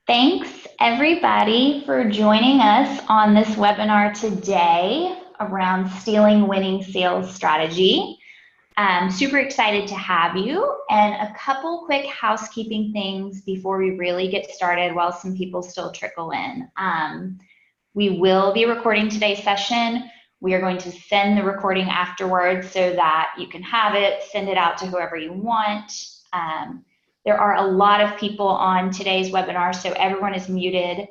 Thanks everybody for joining us on this webinar today around stealing winning sales strategy. I'm super excited to have you, and a couple quick housekeeping things before we really get started while some people still trickle in. We will be recording today's session. We are going to send the recording afterwards so that you can have it, send it out to whoever you want. There are a lot of people on today's webinar, so everyone is muted.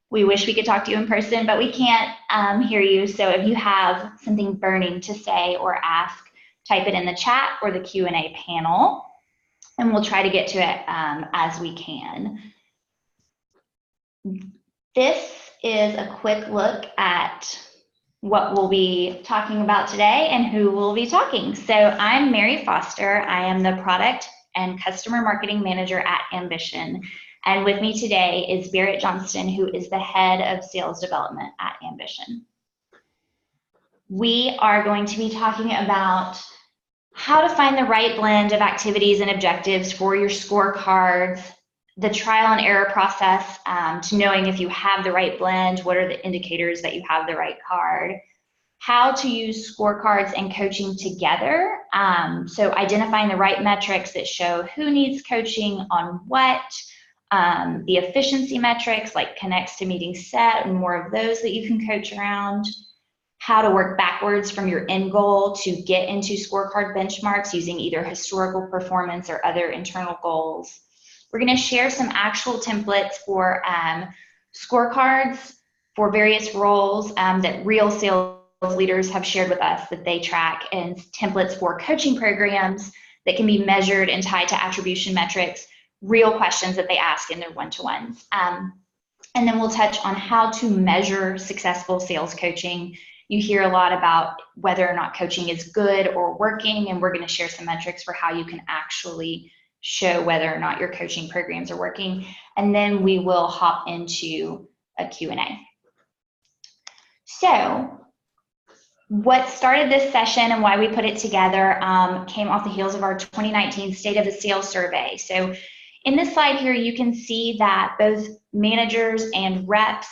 We wish we could talk to you in person, but we can't hear you. So if you have something burning to say or ask, type it in the chat or the Q&A panel, and we'll try to get to it as we can. This is a quick look at what we'll be talking about today and who will be talking. So I'm Mary Foster. I am the Product and Customer Marketing Manager at Ambition. And with me today is Barrett Johnston, who is the Head of Sales Development at Ambition. We are going to be talking about how to find the right blend of activities and objectives for your scorecards, the trial and error process to knowing if you have the right blend, what are the indicators that you have the right card, how to use scorecards and coaching together. So identifying the right metrics that show who needs coaching on what, the efficiency metrics like connects to meeting set and more of those that you can coach around, how to work backwards from your end goal to get into scorecard benchmarks using either historical performance or other internal goals. We're going to share some actual templates for scorecards for various roles that real sales leaders have shared with us that they track, and templates for coaching programs that can be measured and tied to attribution metrics, real questions that they ask in their one-to-ones. And then we'll touch on how to measure successful sales coaching. You hear a lot about whether or not coaching is good or working, and we're going to share some metrics for how you can actually show whether or not your coaching programs are working. And then we will hop into a Q&A. So what started this session and why we put it together came off the heels of our 2019 State of the Sales Survey. So in this slide here, you can see that both managers and reps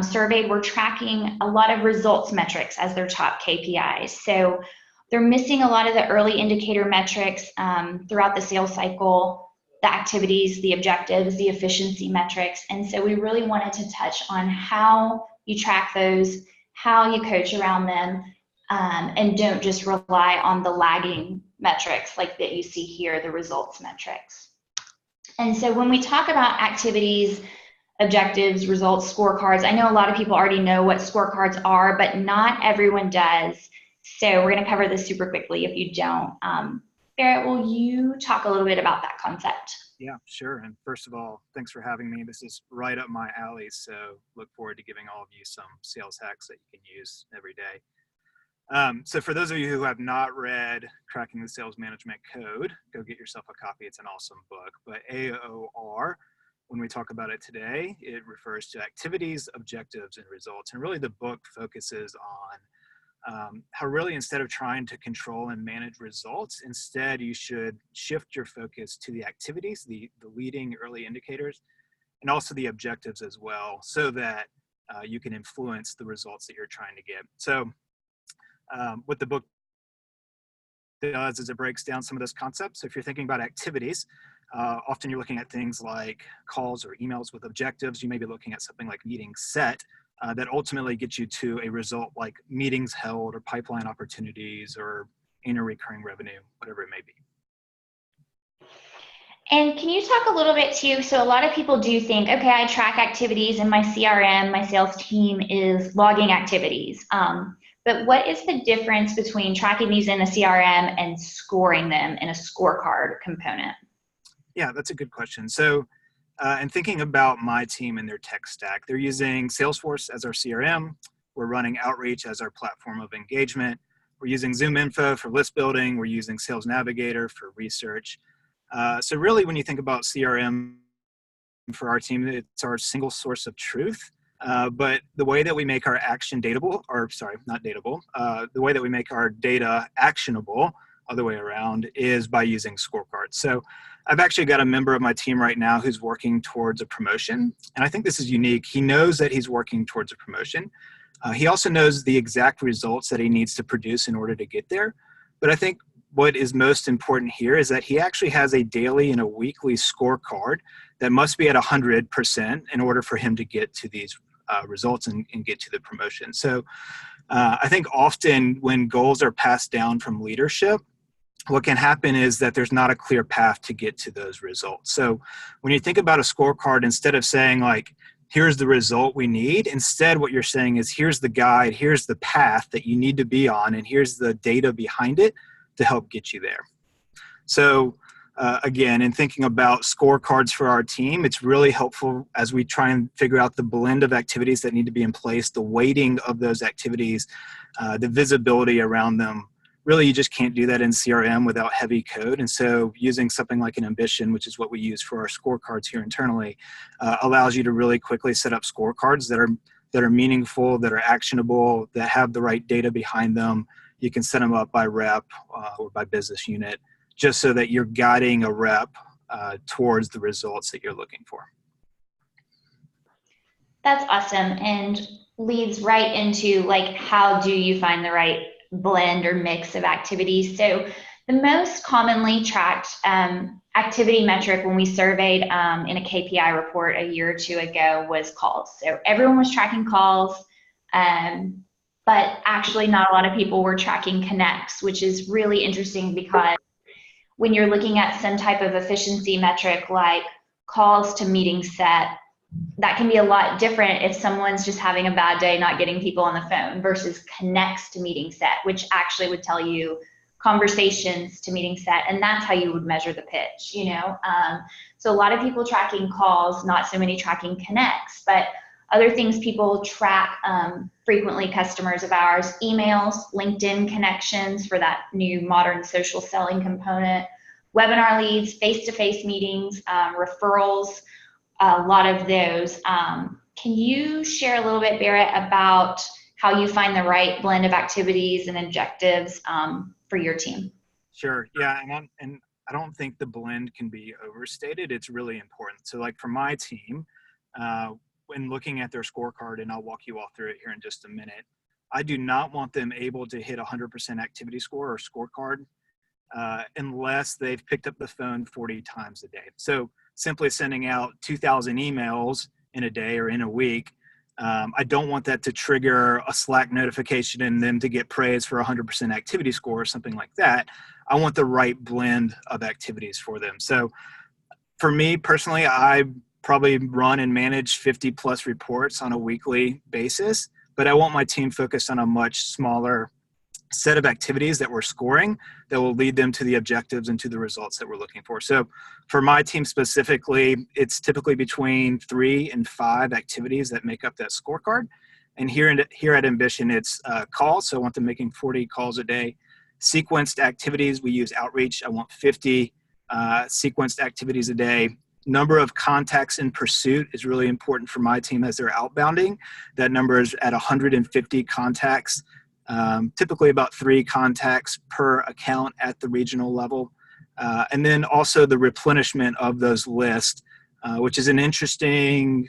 surveyed were tracking a lot of results metrics as their top KPIs. So they're missing a lot of the early indicator metrics throughout the sales cycle, the activities, the objectives, the efficiency metrics. And so we really wanted to touch on how you track those, how you coach around them, and don't just rely on the lagging metrics like that you see here, the results metrics. And so when we talk about activities, objectives, results, scorecards, I know a lot of people already know what scorecards are, but not everyone does. So we're going to cover this super quickly if you don't. Barrett, will you talk a little bit about that concept? Yeah, sure. And first of all, thanks for having me. This is right up my alley, so look forward to giving all of you some sales hacks that you can use every day. So for those of you who have not read Cracking the Sales Management Code, go get yourself a copy. It's an awesome book. But AOR, when we talk about it today, it refers to activities, objectives, and results. And really the book focuses on how really instead of trying to control and manage results, instead you should shift your focus to the activities, the leading early indicators, and also the objectives as well, so that you can influence the results that you're trying to get. So what the book does is it breaks down some of those concepts. So if you're thinking about activities, often you're looking at things like calls or emails with objectives. You may be looking at something like meeting set, that ultimately gets you to a result like meetings held or pipeline opportunities or annual recurring revenue, whatever it may be. And can you talk a little bit too, so a lot of people do think, okay, I track activities in my CRM, my sales team is logging activities. But what is the difference between tracking these in a CRM and scoring them in a scorecard component? Yeah, that's a good question. So and thinking about my team and their tech stack, they're using Salesforce as our CRM. We're running Outreach as our platform of engagement. We're using ZoomInfo for list building. We're using Sales Navigator for research. So really, when you think about CRM for our team, it's our single source of truth. But the way that we make our action dateable, or sorry, not dateable, the way that we make our data actionable, other way around, is by using scorecards. So I've actually got a member of my team right now who's working towards a promotion. And I think this is unique. He knows that he's working towards a promotion. He also knows the exact results that he needs to produce in order to get there. But I think what is most important here is that he actually has a daily and a weekly scorecard that must be at 100% in order for him to get to these results and get to the promotion. So I think often when goals are passed down from leadership, what can happen is that there's not a clear path to get to those results. So when you think about a scorecard, instead of saying like, here's the result we need, instead what you're saying is here's the guide, here's the path that you need to be on, and here's the data behind it to help get you there. So again, in thinking about scorecards for our team, it's really helpful as we try and figure out the blend of activities that need to be in place, the weighting of those activities, the visibility around them. Really, you just can't do that in CRM without heavy code. And so using something like an Ambition, which is what we use for our scorecards here internally, allows you to really quickly set up scorecards that are meaningful, that are actionable, that have the right data behind them. You can set them up by rep or by business unit, just so that you're guiding a rep towards the results that you're looking for. That's awesome, and leads right into like, how do you find the right blend or mix of activities? So the most commonly tracked activity metric when we surveyed in a KPI report a year or two ago was calls. So everyone was tracking calls, but actually not a lot of people were tracking connects, which is really interesting because when you're looking at some type of efficiency metric like calls to meeting set, that can be a lot different if someone's just having a bad day not getting people on the phone versus connects to meeting set, which actually would tell you conversations to meeting set, and that's how you would measure the pitch, you know? So a lot of people tracking calls, not so many tracking connects, but other things people track frequently, customers of ours, emails, LinkedIn connections for that new modern social selling component, webinar leads, face-to-face meetings, referrals, a lot of those. Can you share a little bit, Barrett, about how you find the right blend of activities and objectives for your team? Sure, yeah, and I don't think the blend can be overstated. It's really important. So like for my team, when looking at their scorecard, and I'll walk you all through it here in just a minute, I do not want them able to hit 100% activity score or scorecard unless they've picked up the phone 40 times a day. So simply sending out 2,000 emails in a day or in a week, I don't want that to trigger a Slack notification and them to get praise for 100% activity score or something like that. I want the right blend of activities for them. So for me personally, I probably run and manage 50 plus reports on a weekly basis, but I want my team focused on a much smaller set of activities that we're scoring that will lead them to the objectives and to the results that we're looking for. So for my team specifically, it's typically between 3 and 5 activities that make up that scorecard. And here at Ambition, it's calls. So I want them making 40 calls a day. Sequenced activities, we use outreach. I want 50 sequenced activities a day. Number of contacts in pursuit is really important for my team as they're outbounding. That number is at 150 contacts, typically about 3 contacts per account at the regional level. And then also the replenishment of those lists, which is an interesting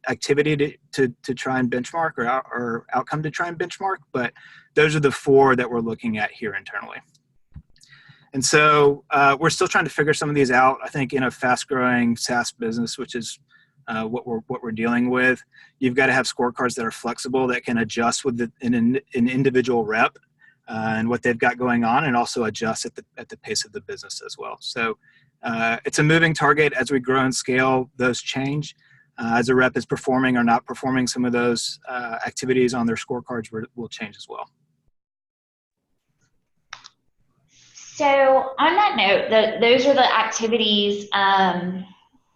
activity to try and benchmark or outcome to try and benchmark. But those are the 4 that we're looking at here internally. And so we're still trying to figure some of these out. I think in a fast-growing SaaS business, which is what we're dealing with, you've got to have scorecards that are flexible, that can adjust with an individual rep and what they've got going on, and also adjust at the pace of the business as well. So it's a moving target. As we grow and scale, those change. As a rep is performing or not performing some of those activities on their scorecards will change as well. So on that note, those are the activities, and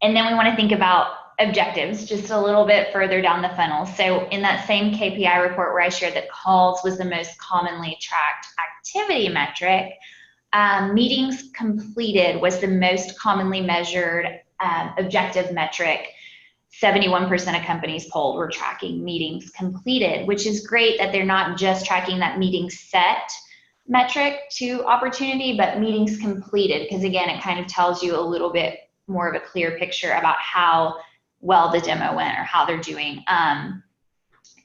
then we want to think about objectives just a little bit further down the funnel. So in that same KPI report where I shared that calls was the most commonly tracked activity metric, meetings completed was the most commonly measured objective metric. 71% of companies polled were tracking meetings completed, which is great that they're not just tracking that meeting set, metric to opportunity, but meetings completed, because again, it kind of tells you a little bit more of a clear picture about how well the demo went or how they're doing.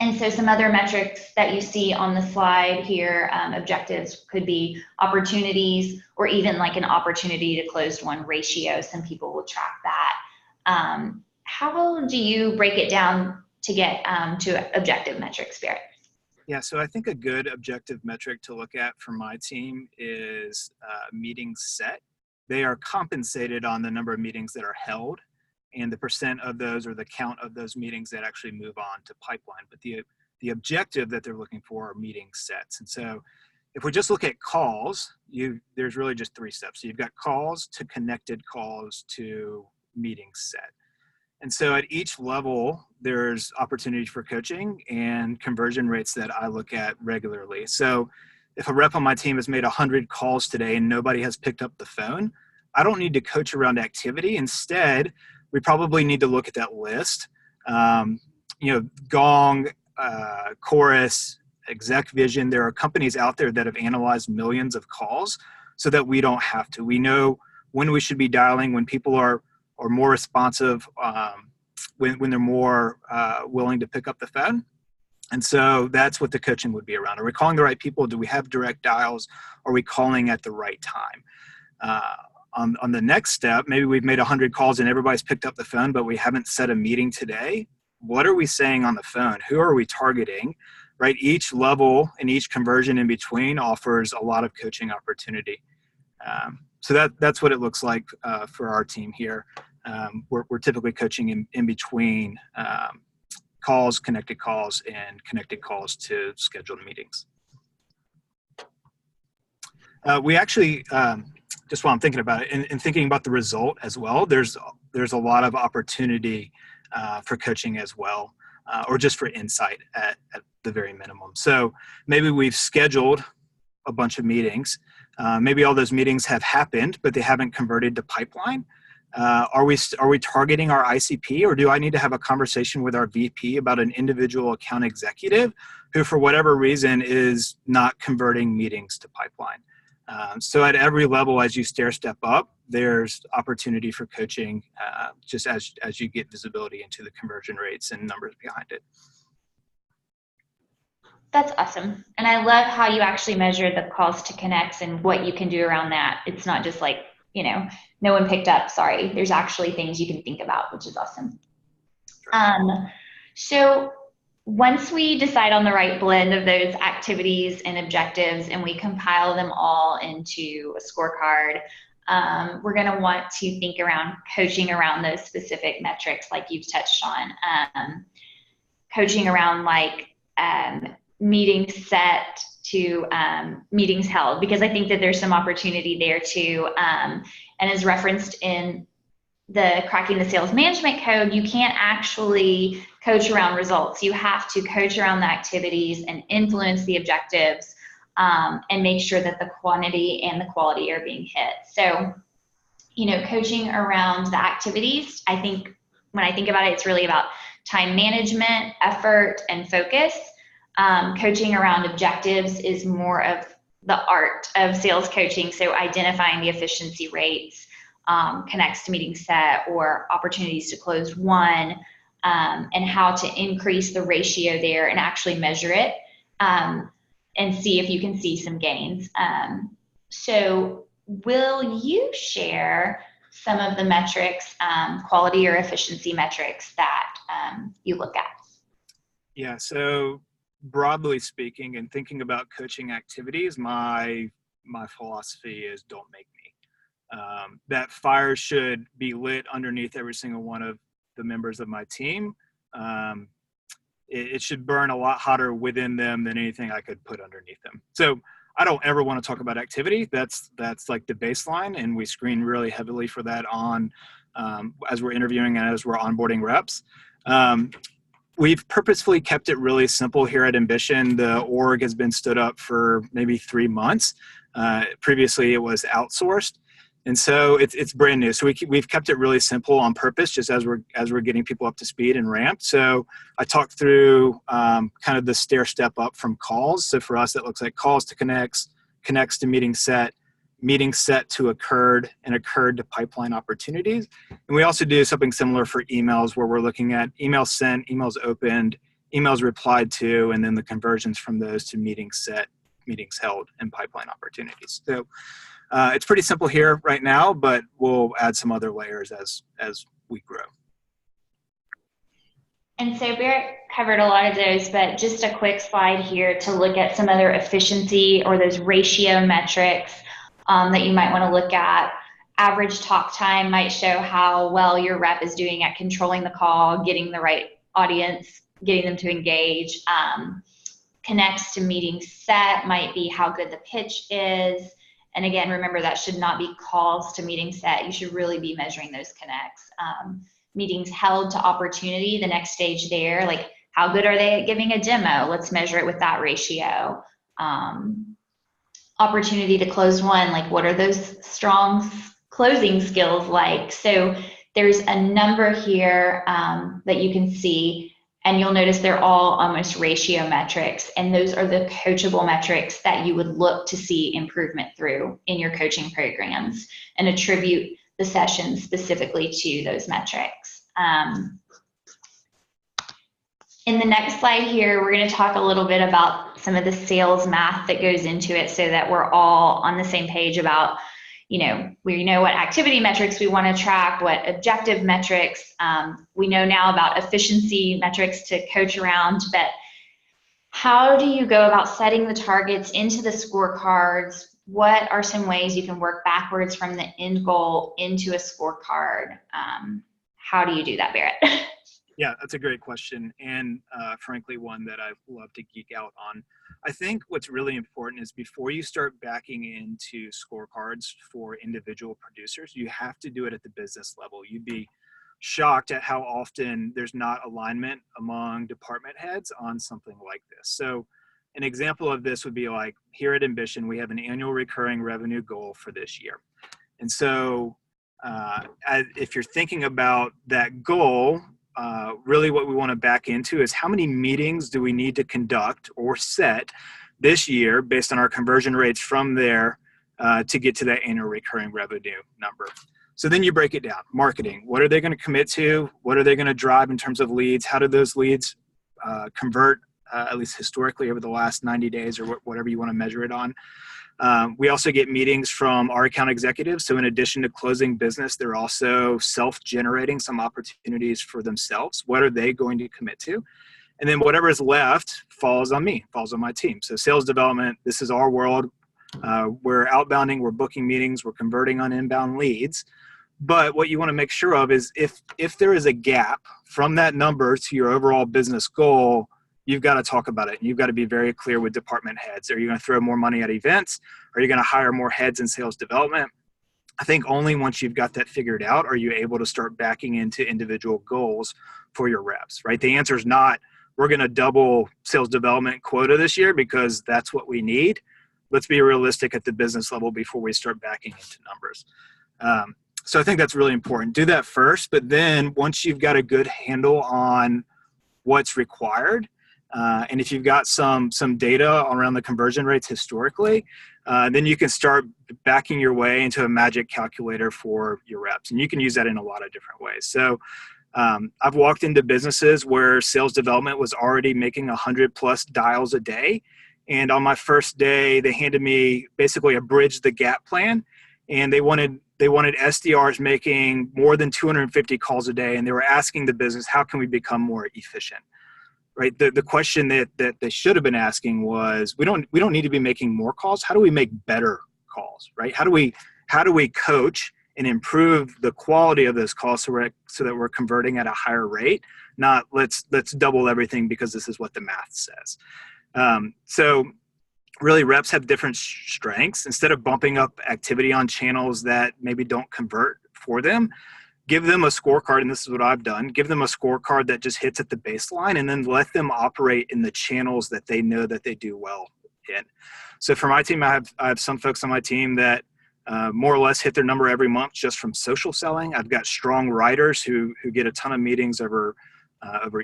And so some other metrics that you see on the slide here, objectives could be opportunities, or even like an opportunity to closed won ratio. Some people will track that. How do you break it down to get to objective metrics, Barrett? Yeah, so I think a good objective metric to look at for my team is meetings set. They are compensated on the number of meetings that are held and the percent of those, or the count of those meetings that actually move on to pipeline. But the objective that they're looking for are meeting sets. And so if we just look at calls, there's really just 3 steps. So you've got calls to connected calls to meeting set. And so at each level, there's opportunity for coaching and conversion rates that I look at regularly. So if a rep on my team has made 100 calls today and nobody has picked up the phone, I don't need to coach around activity. Instead, we probably need to look at that list. Gong, Chorus, Exec Vision, there are companies out there that have analyzed millions of calls so that we don't have to. We know when we should be dialing, when people are more responsive, when they're more willing to pick up the phone. And so that's what the coaching would be around. Are we calling the right people? Do we have direct dials? Are we calling at the right time? On the next step, maybe we've made 100 calls and everybody's picked up the phone, but we haven't set a meeting today. What are we saying on the phone? Who are we targeting? Right? Each level and each conversion in between offers a lot of coaching opportunity. So that's what it looks like for our team here. We're typically coaching in between calls, connected calls, and connected calls to scheduled meetings. We actually, just while I'm thinking about it and thinking about the result as well, there's a lot of opportunity for coaching as well, or just for insight at the very minimum. So maybe we've scheduled a bunch of meetings. Maybe all those meetings have happened, but they haven't converted to pipeline. Are we targeting our ICP, or do I need to have a conversation with our VP about an individual account executive who, for whatever reason, is not converting meetings to pipeline? So at every level, as you step up, there's opportunity for coaching, just as you get visibility into the conversion rates and numbers behind it. That's awesome. And I love how you actually measure the calls to connects and what you can do around that. It's not just like, no one picked up, sorry. There's actually things you can think about, which is awesome. So once we decide on the right blend of those activities and objectives and we compile them all into a scorecard, we're going to want to think around coaching around those specific metrics like you've touched on. Coaching around like meetings set to meetings held, because I think that there's some opportunity there too. And as referenced in the Cracking the Sales Management Code, you can't actually coach around results. You have to coach around the activities and influence the objectives and make sure that the quantity and the quality are being hit. So, coaching around the activities, I think when I think about it, it's really about time management, effort, and focus. Coaching around objectives is more of the art of sales coaching. So identifying the efficiency rates, connects to meeting set or opportunities to close won, and how to increase the ratio there and actually measure it and see if you can see some gains. So will you share some of the metrics, quality or efficiency metrics that you look at? Yeah, so broadly speaking, and thinking about coaching activities, my philosophy is don't make me. That fire should be lit underneath every single one of the members of my team. It should burn a lot hotter within them than anything I could put underneath them. So I don't ever want to talk about activity. That's like the baseline, and we screen really heavily for that on as we're interviewing and as we're onboarding reps. We've purposefully kept it really simple here at Ambition. The org has been stood up for maybe 3 months. Previously, it was outsourced, and so it's brand new. So we've kept it really simple on purpose, just as we're getting people up to speed and ramped. So I talked through kind of the stair step up from calls. So for us, that looks like calls to connects, connects to meeting set to occurred, and occurred to pipeline opportunities. And we also do something similar for emails, where we're looking at emails sent, emails opened, emails replied to, and then the conversions from those to meetings set, meetings held, and pipeline opportunities. So it's pretty simple here right now, but we'll add some other layers as we grow. And so Barrett covered a lot of those, but just a quick slide here to look at some other efficiency or those ratio metrics that you might want to look at. Average talk time might show how well your rep is doing at controlling the call, getting the right audience, getting them to engage. Connects to meeting set might be how good the pitch is. And again, remember, that should not be calls to meeting set. You should really be measuring those connects. Meetings held to opportunity, the next stage there, like how good are they at giving a demo? Let's measure it with that ratio. Opportunity to close one, like what are those strong closing skills like? So there's a number here that you can see, and you'll notice they're all almost ratio metrics, and those are the coachable metrics that you would look to see improvement through in your coaching programs and attribute the sessions specifically to those metrics. In the next slide here, we're going to talk a little bit about some of the sales math that goes into it so that we're all on the same page about, we know what activity metrics we want to track, what objective metrics. We know now about efficiency metrics to coach around, but how do you go about setting the targets into the scorecards? What are some ways you can work backwards from the end goal into a scorecard? How do you do that, Barrett? Yeah, that's a great question, and frankly, one that I love to geek out on. I think what's really important is before you start backing into scorecards for individual producers, you have to do it at the business level. You'd be shocked at how often there's not alignment among department heads on something like this. So an example of this would be like, here at Ambition, we have an annual recurring revenue goal for this year. And so if you're thinking about that goal, really what we want to back into is how many meetings do we need to conduct or set this year based on our conversion rates from there to get to that annual recurring revenue number. So then you break it down. Marketing, what are they going to commit to? What are they going to drive in terms of leads? How do those leads convert, at least historically, over the last 90 days or whatever you want to measure it on? We also get meetings from our account executives. So in addition to closing business, they're also self-generating some opportunities for themselves. What are they going to commit to? And then whatever is left falls on me, falls on my team. So sales development, this is our world. We're outbounding, we're booking meetings, we're converting on inbound leads. But what you want to make sure of is if there is a gap from that number to your overall business goal, you've got to talk about it. You've got to be very clear with department heads. Are you going to throw more money at events? Are you going to hire more heads in sales development? I think only once you've got that figured out are you able to start backing into individual goals for your reps, right? The answer is not, we're going to double sales development quota this year because that's what we need. Let's be realistic at the business level before we start backing into numbers. So I think that's really important. Do that first, but then once you've got a good handle on what's required, and if you've got some data around the conversion rates historically, then you can start backing your way into a magic calculator for your reps. And you can use that in a lot of different ways. So I've walked into businesses where sales development was already making 100+ dials a day. And on my first day, they handed me basically a bridge the gap plan. And they wanted SDRs making more than 250 calls a day. And they were asking the business, how can we become more efficient? Right. The question that they should have been asking was, we don't need to be making more calls. How do we make better calls? Right. How do we coach and improve the quality of those calls so that we're converting at a higher rate? Not let's double everything because this is what the math says. So really reps have different strengths. Instead of bumping up activity on channels that maybe don't convert for them, give them a scorecard, and this is what I've done. Give them a scorecard that just hits at the baseline, and then let them operate in the channels that they know that they do well in. So for my team, I have some folks on my team that more or less hit their number every month just from social selling. I've got strong writers who get a ton of meetings over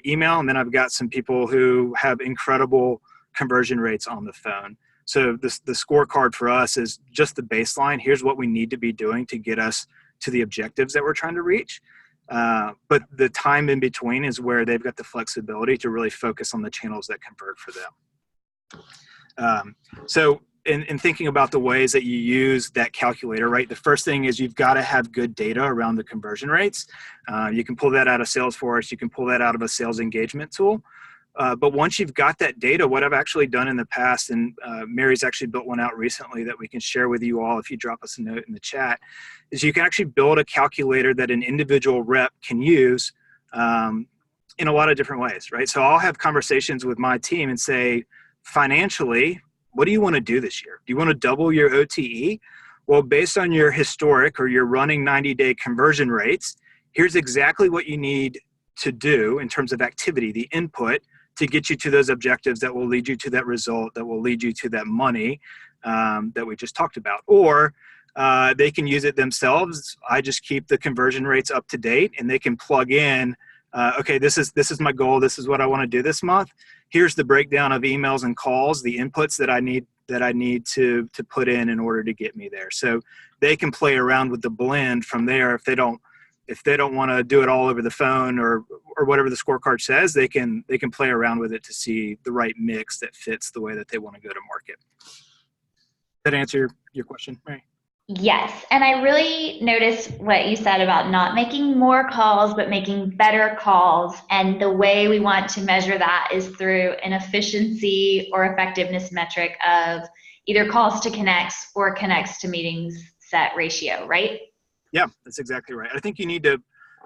email, and then I've got some people who have incredible conversion rates on the phone. So the scorecard for us is just the baseline. Here's what we need to be doing to get us to the objectives that we're trying to reach. But the time in between is where they've got the flexibility to really focus on the channels that convert for them. So in thinking about the ways that you use that calculator, right? The first thing is you've got to have good data around the conversion rates. You can pull that out of Salesforce. You can pull that out of a sales engagement tool. But once you've got that data, what I've actually done in the past, and Mary's actually built one out recently that we can share with you all if you drop us a note in the chat, is you can actually build a calculator that an individual rep can use in a lot of different ways, right? So I'll have conversations with my team and say, financially, what do you want to do this year? Do you want to double your OTE? Well, based on your historic or your running 90-day conversion rates, here's exactly what you need to do in terms of activity, the input, to get you to those objectives that will lead you to that result, that will lead you to that money that we just talked about. Or they can use it themselves. I just keep the conversion rates up to date, and they can plug in, okay, this is my goal. This is what I want to do this month. Here's the breakdown of emails and calls, the inputs that I need to put in order to get me there. So they can play around with the blend from there. If they don't want to do it all over the phone or whatever the scorecard says, they can play around with it to see the right mix that fits the way that they want to go to market. That answer your question, Mary? Yes, and I really noticed what you said about not making more calls, but making better calls. And the way we want to measure that is through an efficiency or effectiveness metric of either calls to connects or connects to meetings set ratio, right? Yeah, that's exactly right. I think you need to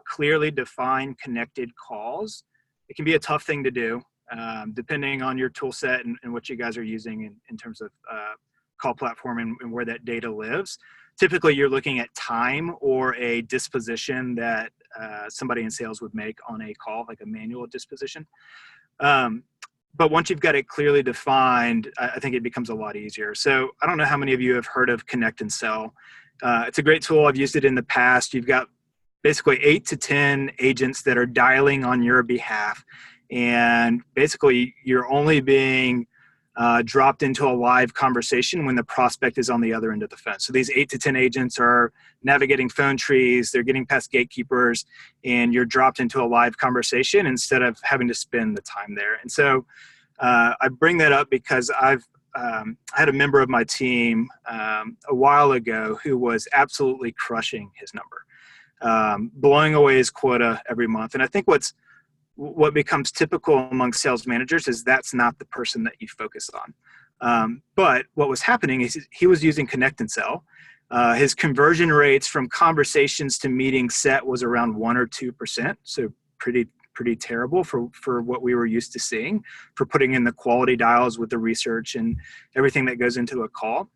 clearly define connected calls. It can be a tough thing to do, depending on your tool set and what you guys are using in terms of call platform and where that data lives. Typically, you're looking at time or a disposition that somebody in sales would make on a call, like a manual disposition. But once you've got it clearly defined, I think it becomes a lot easier. So I don't know how many of you have heard of Connect and Sell. It's a great tool. I've used it in the past. You've got basically 8 to 10 agents that are dialing on your behalf. And basically, you're only being dropped into a live conversation when the prospect is on the other end of the phone. So these 8 to 10 agents are navigating phone trees, they're getting past gatekeepers, and you're dropped into a live conversation instead of having to spend the time there. And so I bring that up because I had a member of my team a while ago who was absolutely crushing his number, blowing away his quota every month. And I think what becomes typical among sales managers is that's not the person that you focus on. But what was happening is he was using Connect and Sell. His conversion rates from conversations to meeting set was around 1 or 2%. So pretty terrible for what we were used to seeing, for putting in the quality dials with the research and everything that goes into a call.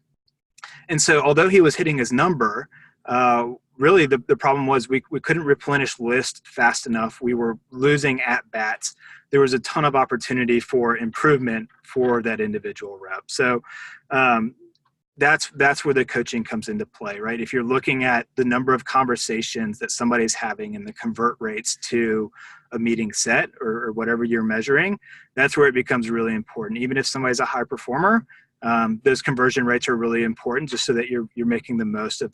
And so although he was hitting his number, really the problem was we couldn't replenish list fast enough. We were losing at-bats. There was a ton of opportunity for improvement for that individual rep. So that's where the coaching comes into play, right? If you're looking at the number of conversations that somebody's having and the convert rates to a meeting set or whatever you're measuring, that's where it becomes really important. Even if somebody's a high performer, those conversion rates are really important just so that you're making the most of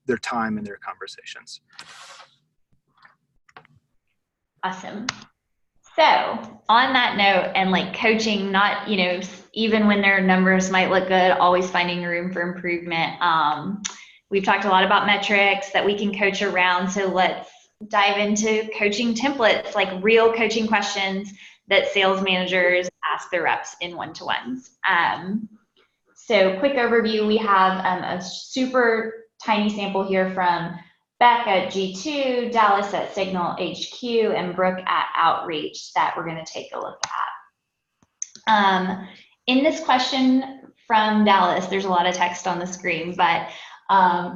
their time and their conversations. Awesome. So on that note, and like coaching, not, even when their numbers might look good, always finding room for improvement. We've talked a lot about metrics that we can coach around. So let's dive into coaching templates, like real coaching questions that sales managers ask their reps in one-to-ones. So quick overview, we have a super tiny sample here from Beck at G2, Dallas at Signal HQ, and Brooke at Outreach that we're going to take a look at. In this question from Dallas, there's a lot of text on the screen, but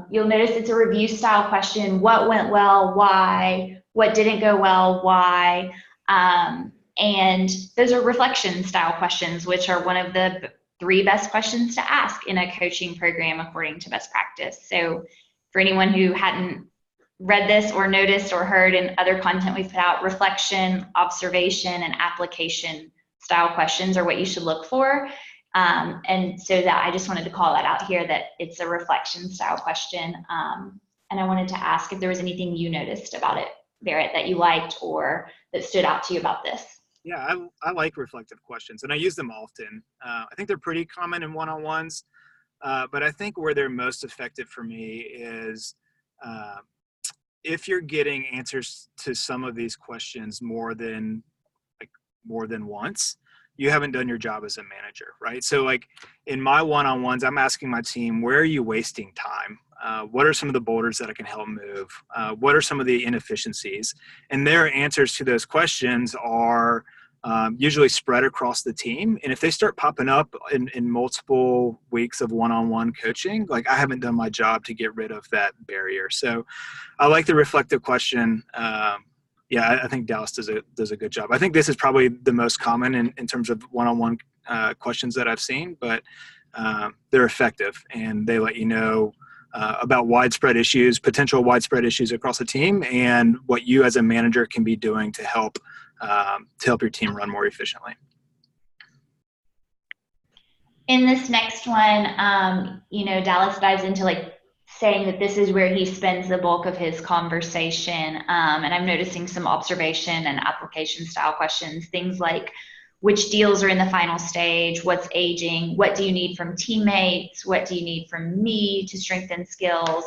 you'll notice it's a review style question. What went well? Why? What didn't go well? Why? And those are reflection style questions, which are one of the 3 best questions to ask in a coaching program according to best practice. So for anyone who hadn't read this or noticed or heard in other content we've put out, reflection, observation, and application style questions are what you should look for. And so that I just wanted to call that out here, that it's a reflection style question. And I wanted to ask if there was anything you noticed about it, Barrett, that you liked or that stood out to you about this. Yeah, I like reflective questions, and I use them often. I think they're pretty common in one-on-ones, but I think where they're most effective for me is uh, if you're getting answers to some of these questions more than once, you haven't done your job as a manager, right? So like in my one-on-ones, I'm asking my team, where are you wasting time? What are some of the boulders that I can help move? What are some of the inefficiencies? And their answers to those questions are usually spread across the team. And if they start popping up in multiple weeks of one-on-one coaching, like I haven't done my job to get rid of that barrier. So I like the reflective question. Yeah, I think Dallas does a good job. I think this is probably the most common in terms of one-on-one questions that I've seen, but they're effective and they let you know about potential widespread issues across the team, and what you as a manager can be doing to help your team run more efficiently. In this next one, Dallas dives into like saying that this is where he spends the bulk of his conversation. And I'm noticing some observation and application style questions, things like which deals are in the final stage, what's aging, what do you need from teammates, what do you need from me to strengthen skills?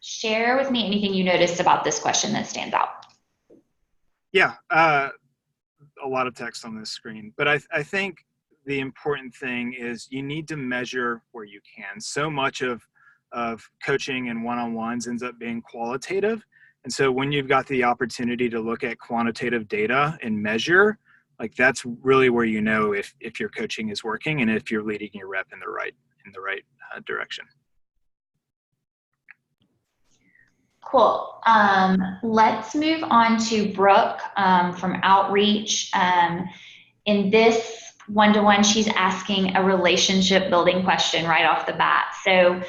Share with me anything you noticed about this question that stands out. Yeah, a lot of text on this screen, but I think the important thing is you need to measure where you can. So much of coaching and one-on-ones ends up being qualitative. And so when you've got the opportunity to look at quantitative data and measure, like that's really where you know if your coaching is working and if you're leading your rep in the right direction. Cool. Let's move on to Brooke from Outreach. In this one-to-one, she's asking a relationship building question right off the bat. So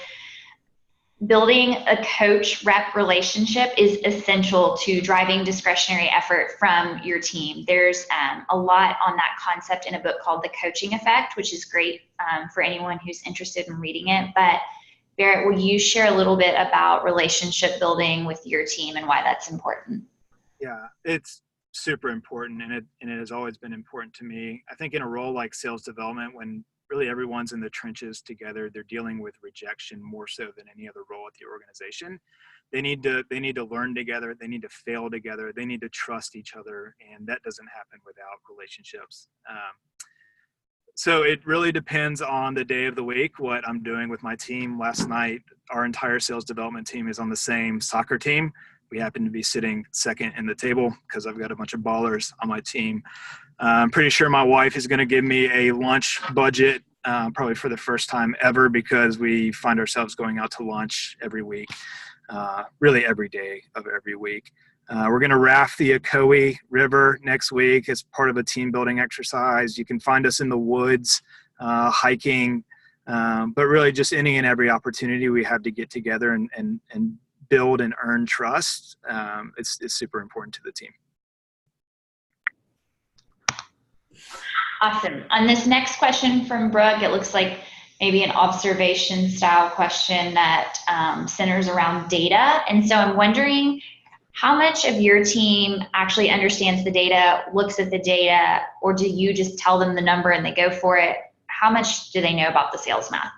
building a coach-rep relationship is essential to driving discretionary effort from your team. There's a lot on that concept in a book called The Coaching Effect, which is great for anyone who's interested in reading it. But Barrett, will you share a little bit about relationship building with your team and why that's important? Yeah, it's super important, and it has always been important to me. I think in a role like sales development, when really everyone's in the trenches together, they're dealing with rejection more so than any other role at the organization. They need to learn together, they need to fail together, they need to trust each other, and that doesn't happen without relationships. So it really depends on the day of the week what I'm doing with my team. Last night, our entire sales development team is on the same soccer team. We happen to be sitting second in the table because I've got a bunch of ballers on my team. I'm pretty sure my wife is going to give me a lunch budget probably for the first time ever, because we find ourselves going out to lunch every week, really every day of every week. We're going to raft the Ocoee River next week as part of a team building exercise. You can find us in the woods, hiking, but really just any and every opportunity we have to get together and build and earn trust. It's super important to the team. Awesome. On this next question from Brooke, it looks like maybe an observation style question that centers around data. And so I'm wondering how much of your team actually understands the data, looks at the data, or do you just tell them the number and they go for it? How much do they know about the sales math?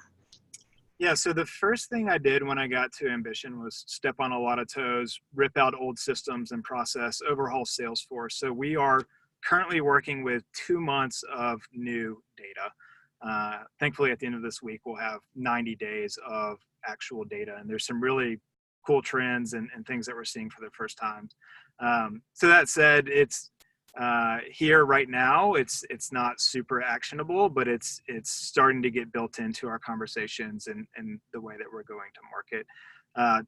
Yeah, so the first thing I did when I got to Ambition was step on a lot of toes, rip out old systems and process, overhaul Salesforce. So we are currently working with 2 months of new data. Thankfully, at the end of this week, we'll have 90 days of actual data, and there's some really cool trends and things that we're seeing for the first time. So that said, it's here right now, it's not super actionable, but it's starting to get built into our conversations and the way that we're going to market.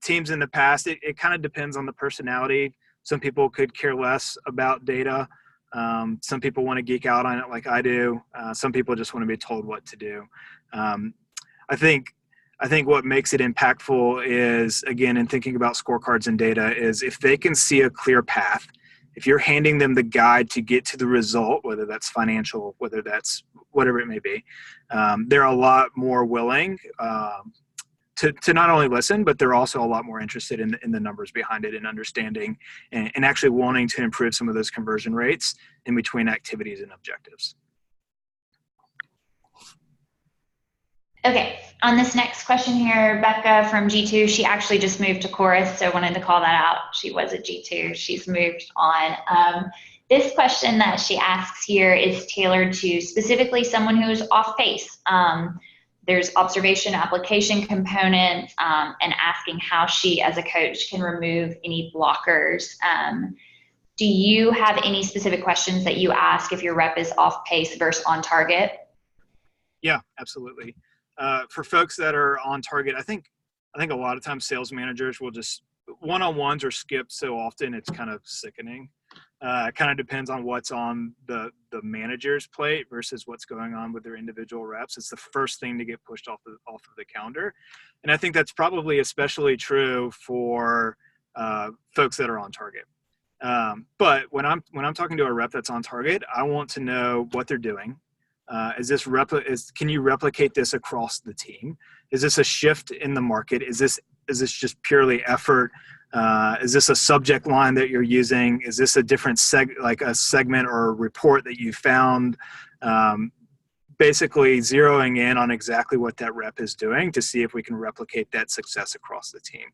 Teams in the past, it kind of depends on the personality. Some people could care less about data. Some people want to geek out on it like I do. Some people just want to be told what to do. I think what makes it impactful is, again, in thinking about scorecards and data, is if they can see a clear path if you're handing them the guide to get to the result, whether that's financial, whether that's whatever it may be, they're a lot more willing to not only listen, but they're also a lot more interested in the numbers behind it and understanding and actually wanting to improve some of those conversion rates in between activities and objectives. Okay, on this next question here, Becca from G2, she actually just moved to Chorus, so wanted to call that out. She was at G2, she's moved on. This question that she asks here is tailored to specifically someone who's off pace. There's observation application components and asking how she as a coach can remove any blockers. Do you have any specific questions that you ask if your rep is off pace versus on target? Yeah, absolutely. For folks that are on target, I think a lot of times sales managers will just one-on-ones are skipped so often it's kind of sickening. It kind of depends on what's on the manager's plate versus what's going on with their individual reps. It's the first thing to get pushed off of the calendar, and I think that's probably especially true for folks that are on target. But when I'm talking to a rep that's on target, I want to know what they're doing. Can you replicate this across the team? Is this a shift in the market? Is this just purely effort? Is this a subject line that you're using? Is this a different segment or a report that you found? Basically zeroing in on exactly what that rep is doing to see if we can replicate that success across the team.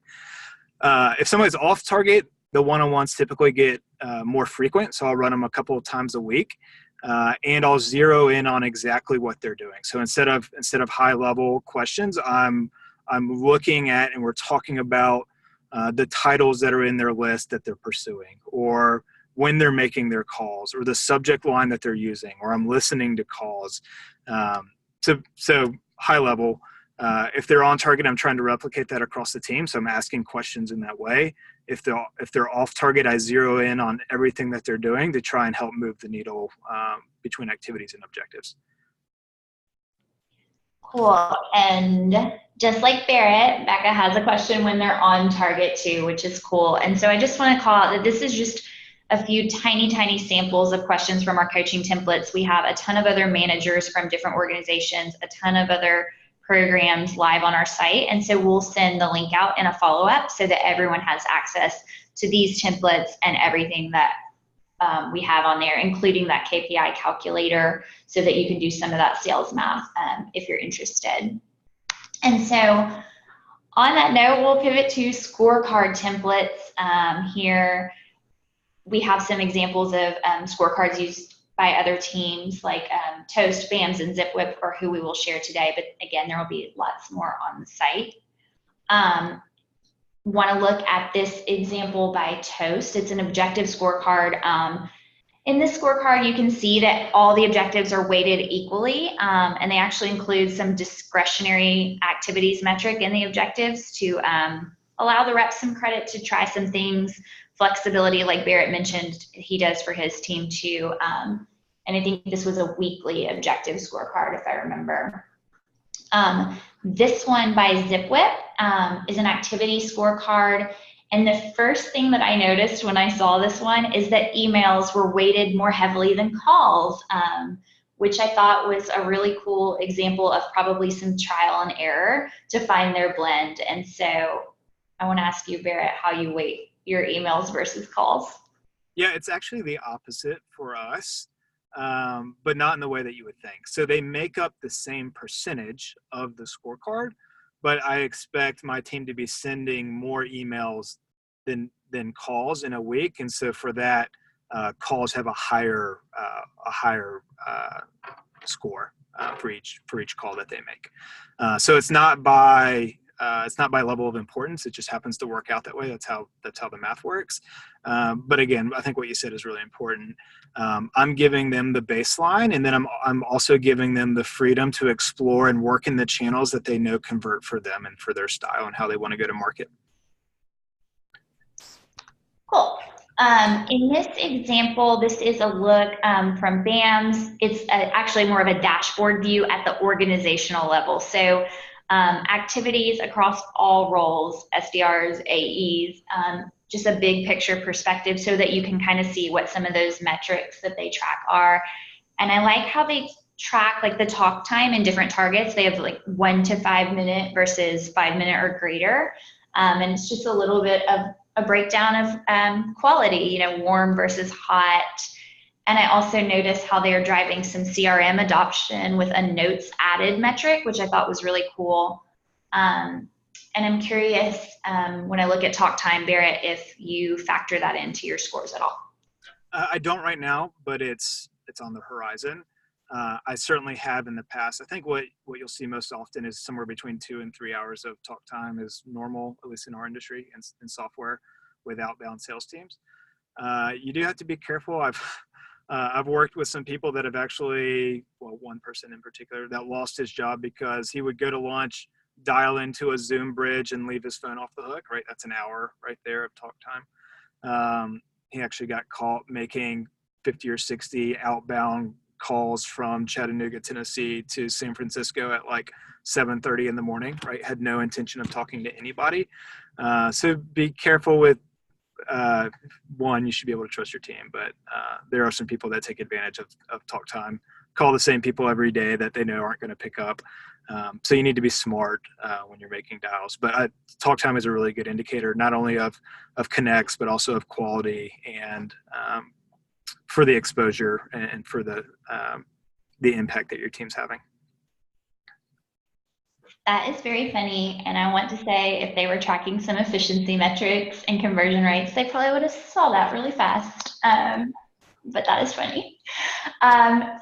If somebody's off target, the one-on-ones typically get more frequent, so I'll run them a couple of times a week. And I'll zero in on exactly what they're doing. So instead of high level questions, I'm looking at and we're talking about the titles that are in their list that they're pursuing, or when they're making their calls, or the subject line that they're using, or I'm listening to calls. So high level. If they're on target, I'm trying to replicate that across the team. So I'm asking questions in that way. If they're off target, I zero in on everything that they're doing to try and help move the needle between activities and objectives. Cool. And just like Barrett, Becca has a question when they're on target too, which is cool. And so I just want to call out that this is just a few tiny samples of questions from our coaching templates. We have a ton of other managers from different organizations, a ton of other programs live on our site. And so we'll send the link out in a follow-up so that everyone has access to these templates and everything that we have on there, including that KPI calculator so that you can do some of that sales math if you're interested. And so on that note, we'll pivot to scorecard templates. Here we have some examples of scorecards used by other teams like Toast, BAMS, and ZipWhip are who we will share today, but again, there will be lots more on the site. Want to look at this example by Toast. It's an objective scorecard. In this scorecard, you can see that all the objectives are weighted equally, and they actually include some discretionary activities metric in the objectives to allow the reps some credit to try some things, flexibility like Barrett mentioned he does for his team too. And I think this was a weekly objective scorecard, if I remember. This one by ZipWhip is an activity scorecard. And the first thing that I noticed when I saw this one is that emails were weighted more heavily than calls, which I thought was a really cool example of probably some trial and error to find their blend. And so I want to ask you, Barrett, how you weight your emails versus calls. Yeah, it's actually the opposite for us. But not in the way that you would think. So they make up the same percentage of the scorecard, but I expect my team to be sending more emails than calls in a week. And so for that, calls have a higher score for each call that they make. So it's not by level of importance. It just happens to work out that way. That's how the math works. But again, I think what you said is really important. I'm giving them the baseline, and then I'm also giving them the freedom to explore and work in the channels that they know convert for them and for their style and how they want to go to market. Cool. In this example, this is a look from BAMS. It's actually more of a dashboard view at the organizational level. So activities across all roles, SDRs, AEs, just a big picture perspective so that you can kind of see what some of those metrics that they track are. And I like how they track like the talk time in different targets. They have like 1 to 5 minute versus 5 minute or greater. And it's just a little bit of a breakdown of quality, warm versus hot. And I also noticed how they are driving some CRM adoption with a notes added metric, which I thought was really cool. And I'm curious, when I look at talk time, Barrett, if you factor that into your scores at all. I don't right now, but it's on the horizon. I certainly have in the past. I think what you'll see most often is somewhere between 2 and 3 hours of talk time is normal, at least in our industry and in software with outbound sales teams. You do have to be careful. I've worked with some people that have actually, well, one person in particular that lost his job because he would go to lunch, dial into a Zoom bridge and leave his phone off the hook, right? That's an hour right there of talk time. He actually got caught making 50 or 60 outbound calls from Chattanooga, Tennessee to San Francisco at like 7:30 in the morning, right? Had no intention of talking to anybody. So be careful with, one, you should be able to trust your team, but there are some people that take advantage of talk time, call the same people every day that they know aren't going to pick up. So you need to be smart when you're making dials. But talk time is a really good indicator, not only of connects, but also of quality and for the exposure and for the impact that your team's having. That is very funny. And I want to say if they were tracking some efficiency metrics and conversion rates, they probably would have saw that really fast. But that is funny.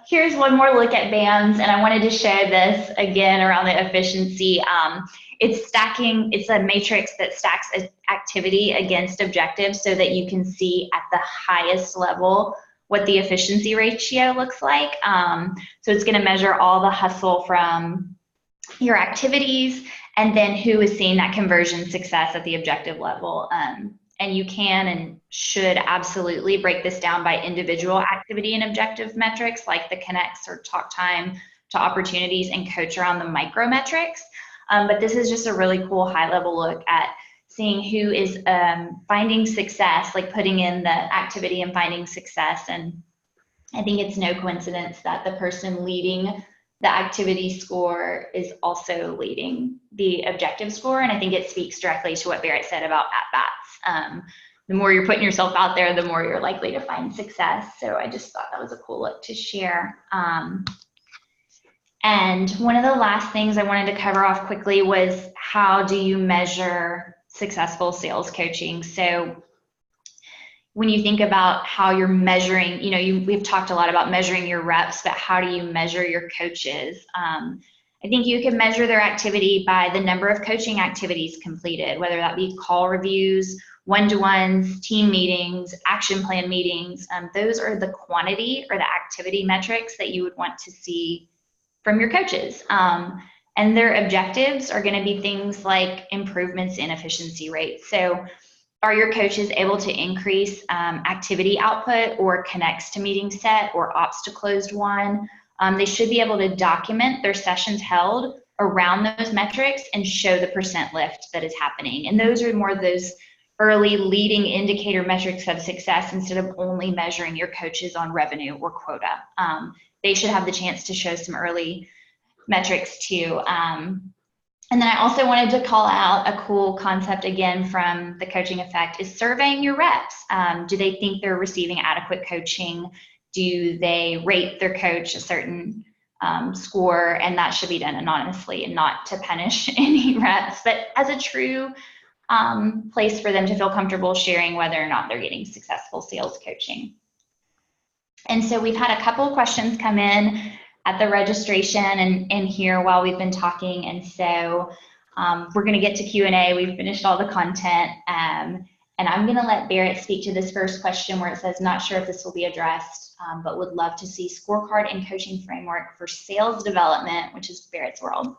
Here's one more look at BAMs, and I wanted to share this again around the efficiency. It's a matrix that stacks activity against objectives so that you can see at the highest level what the efficiency ratio looks like. So it's going to measure all the hustle from your activities and then who is seeing that conversion success at the objective level. And you can and should absolutely break this down by individual activity and objective metrics like the connects or talk time to opportunities and coach around the micro metrics. But this is just a really cool high level look at seeing who is finding success, like putting in the activity and finding success. And I think it's no coincidence that the person leading the activity score is also leading the objective score. And I think it speaks directly to what Barrett said about at-bats. The more you're putting yourself out there, the more you're likely to find success. So I just thought that was a cool look to share. And one of the last things I wanted to cover off quickly was how do you measure successful sales coaching? So when you think about how you're measuring, we've talked a lot about measuring your reps, but how do you measure your coaches? I think you can measure their activity by the number of coaching activities completed, whether that be call reviews, one-to-ones, team meetings, action plan meetings. Those are the quantity or the activity metrics that you would want to see from your coaches. And their objectives are going to be things like improvements in efficiency rates. So are your coaches able to increase activity output or connects to meeting set or ops to closed won? They should be able to document their sessions held around those metrics and show the percent lift that is happening. And those are more those early leading indicator metrics of success instead of only measuring your coaches on revenue or quota. They should have the chance to show some early metrics too. And then I also wanted to call out a cool concept again from the coaching effect is surveying your reps. Do they think they're receiving adequate coaching? Do they rate their coach a certain score? And that should be done anonymously and not to punish any reps, but as a true place for them to feel comfortable sharing whether or not they're getting successful sales coaching. And so we've had a couple of questions come in at the registration and here while we've been talking. And so we're going to get to Q&A. We've finished all the content. And I'm going to let Barrett speak to this first question where it says, not sure if this will be addressed, but would love to see scorecard and coaching framework for sales development, which is Barrett's world.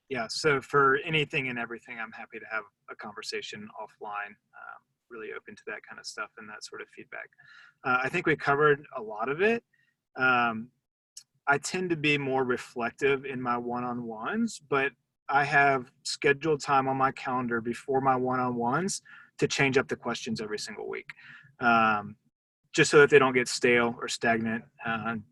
Yeah, so for anything and everything, I'm happy to have a conversation offline. Really open to that kind of stuff and that sort of feedback. I think we covered a lot of it. I tend to be more reflective in my one-on-ones, but I have scheduled time on my calendar before my one-on-ones to change up the questions every single week. Just so that they don't get stale or stagnant. And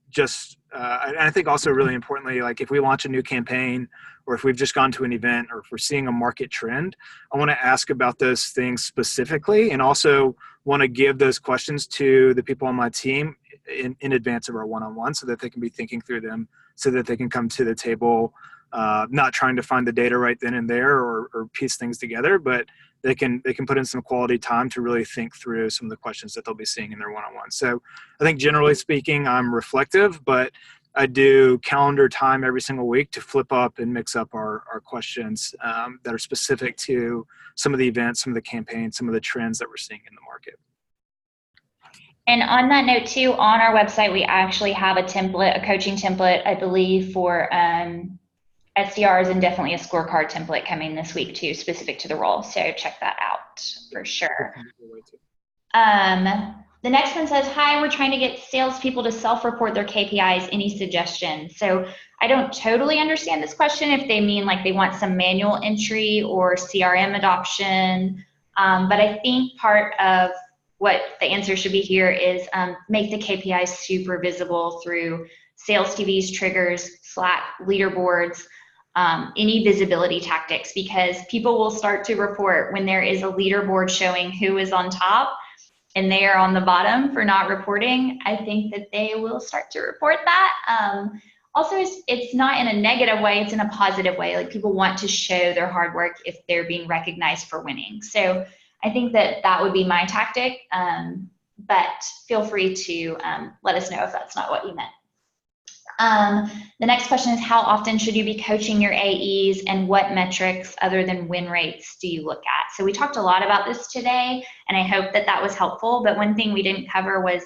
I think also really importantly, like if we launch a new campaign or if we've just gone to an event or if we're seeing a market trend, I want to ask about those things specifically and also want to give those questions to the people on my team in advance of our one-on-one so that they can be thinking through them so that they can come to the table, not trying to find the data right then and there or piece things together, but they can put in some quality time to really think through some of the questions that they'll be seeing in their one-on-one. So I think generally speaking, I'm reflective, but I do calendar time every single week to flip up and mix up our questions that are specific to some of the events, some of the campaigns, some of the trends that we're seeing in the market. And on that note too, on our website, we actually have a template, a coaching template, I believe, for SDRs and definitely a scorecard template coming this week too, specific to the role. So check that out for sure. The next one says, hi, we're trying to get salespeople to self-report their KPIs. Any suggestions? So I don't totally understand this question if they mean like they want some manual entry or CRM adoption. But I think part of what the answer should be here is make the KPIs super visible through sales TVs, triggers, Slack, leaderboards, any visibility tactics, because people will start to report when there is a leaderboard showing who is on top and they are on the bottom for not reporting. I think that they will start to report that. Also, it's not in a negative way, it's in a positive way. Like people want to show their hard work if they're being recognized for winning. So I think that that would be my tactic, but feel free to let us know if that's not what you meant. The next question is, how often should you be coaching your AEs and what metrics other than win rates do you look at? So we talked a lot about this today, and I hope that that was helpful, but one thing we didn't cover was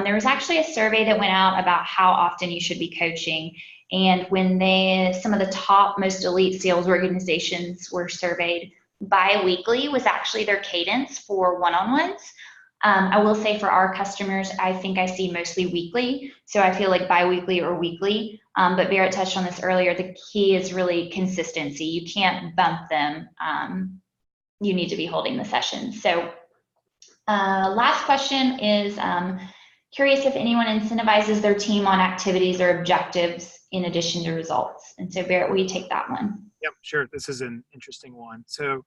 there was actually a survey that went out about how often you should be coaching. And when some of the top most elite sales organizations were surveyed, bi-weekly was actually their cadence for one-on-ones. I will say for our customers, I think I see mostly weekly. So I feel like bi-weekly or weekly. But Barrett touched on this earlier. The key is really consistency. You can't bump them. You need to be holding the session. So last question is, curious if anyone incentivizes their team on activities or objectives in addition to results. And so Barrett, will you take that one? Yep, sure. This is an interesting one. So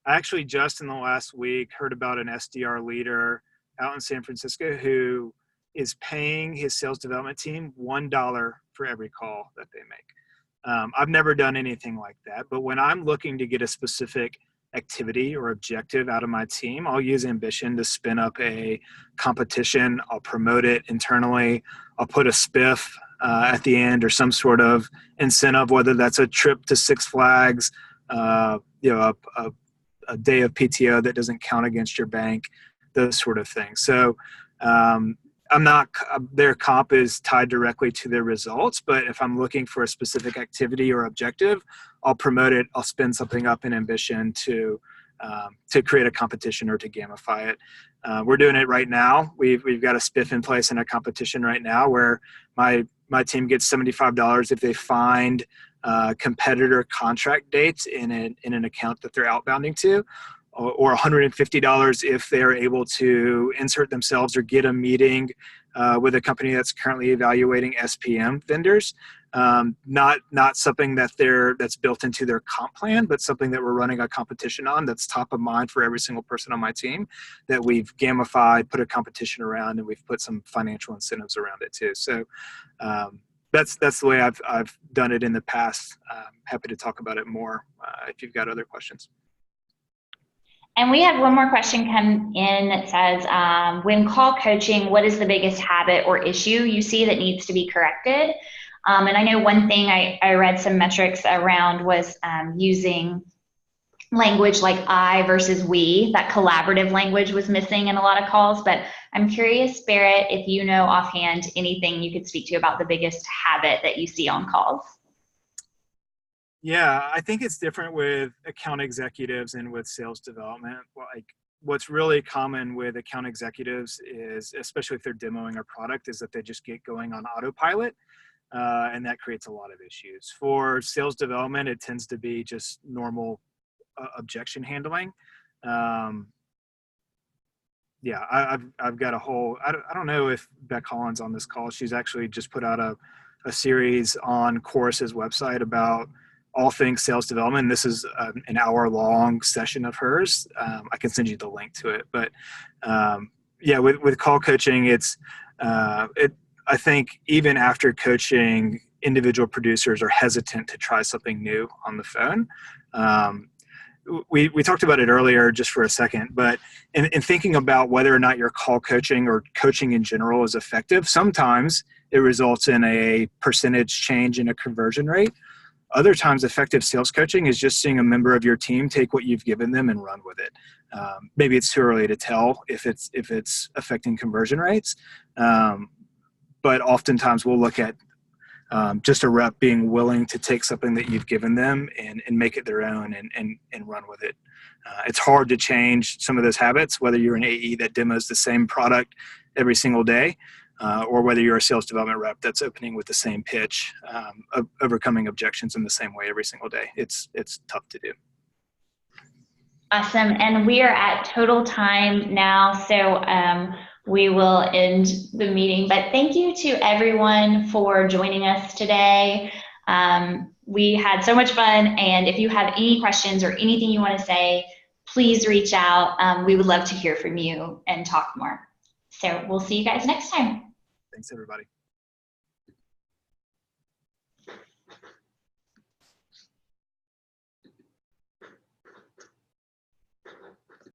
I actually just in the last week heard about an SDR leader out in San Francisco who is paying his sales development team $1 for every call that they make. I've never done anything like that, but when I'm looking to get a specific activity or objective out of my team, I'll use ambition to spin up a competition. I'll promote it internally. I'll put a spiff at the end or some sort of incentive, whether that's a trip to Six Flags, a day of PTO that doesn't count against your bank, those sort of things. So their comp is tied directly to their results, but if I'm looking for a specific activity or objective, I'll promote it. I'll spin something up in ambition to create a competition or to gamify it. We're doing it right now. We've got a spiff in place in a competition right now where my team gets $75 if they find competitor contract dates in an account that they're outbounding to, or $150 if they're able to insert themselves or get a meeting with a company that's currently evaluating SPM vendors. Not something that's built into their comp plan, but something that we're running a competition on that's top of mind for every single person on my team that we've gamified, put a competition around, and we've put some financial incentives around it too. So that's the way I've done it in the past. Happy to talk about it more if you've got other questions. And we had one more question come in that says, when call coaching, what is the biggest habit or issue you see that needs to be corrected? And I know one thing I read some metrics around was using language like I versus we. That collaborative language was missing in a lot of calls, but I'm curious, Barrett, if you know offhand anything you could speak to about the biggest habit that you see on calls. Yeah, I think it's different with account executives and with sales development. Like what's really common with account executives is, especially if they're demoing a product, is that they just get going on autopilot. And that creates a lot of issues. For sales development, it tends to be just normal objection handling. yeah, I've got a whole, I don't know if Beck Holland's on this call. She's actually just put out a series on Chorus's website about all things sales development. This is an hour-long session of hers. I can send you the link to it. But yeah, with call coaching, I think even after coaching, individual producers are hesitant to try something new on the phone. We talked about it earlier just for a second, but in thinking about whether or not your call coaching or coaching in general is effective, sometimes it results in a percentage change in a conversion rate. Other times, effective sales coaching is just seeing a member of your team take what you've given them and run with it. Maybe it's too early to tell if it's affecting conversion rates, but oftentimes we'll look at just a rep being willing to take something that you've given them and make it their own and run with it. It's hard to change some of those habits, whether you're an AE that demos the same product every single day, or whether you're a sales development rep that's opening with the same pitch, overcoming objections in the same way every single day. It's tough to do. Awesome. And we are at total time now, so we will end the meeting. But thank you to everyone for joining us today. We had so much fun, and if you have any questions or anything you want to say, please reach out. We would love to hear from you and talk more. So we'll see you guys next time. Thanks, everybody.